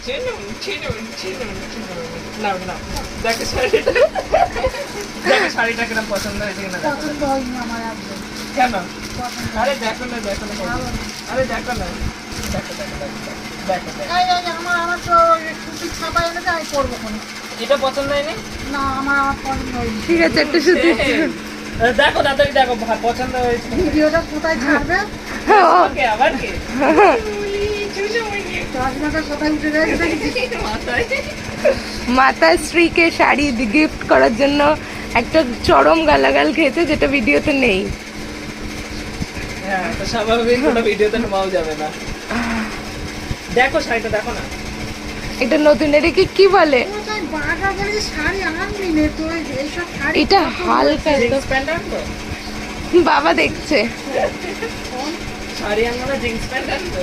চিনুন চিনুন চিনুন চিনুন। নাও নাও দেখো শাড়িটা, দেখো শাড়িটা কিরম পছন্দ হয়েছে কিনা দেখো। পছন্দ হয়নি আমার একদম। কেন? পছন্দ আরে দেখো না দেখো না, ভালো না। আরে দেখো না, দেখো দেখো দেখো দেখো দেখো। এই আমার তো সুতির ছাপা এনেছে, আমি পরবো কোনো। এটা পছন্দ হয়নি? না আমার পছন্দ হয়নি। ঠিক আছে, একটা সুতি। দেখো তাড়াতাড়ি দেখো পছন্দ হয়েছে। ভিডিওটা কোথায় ছাড়বে? ওকে আবার কি? চশমাটা কোথায় উঠে গেছে দেখেছি। মাথায়। মাতার স্ত্রীকে শাড়ি গিফট করার জন্য একটা চরম গালাগাল খেয়েছে, যেটা ভিডিওতে নেই। হ্যাঁ তো স্বাভাবিক, কোনো ভিডিওতে নেওয়াও যাবে না। দেখো শাড়িটা দেখো না। এটা নতুন, এটাকে কি বলে? কোথায় বাটা বলে শাড়ি আনবি নে তো, এইসব শাড়ি এটা কত হালকা একদম। জিন্স প্যান্ট আনবো? বাবা দেখছে। শাড়ি আনবো না জিন্স প্যান্ট আনবো?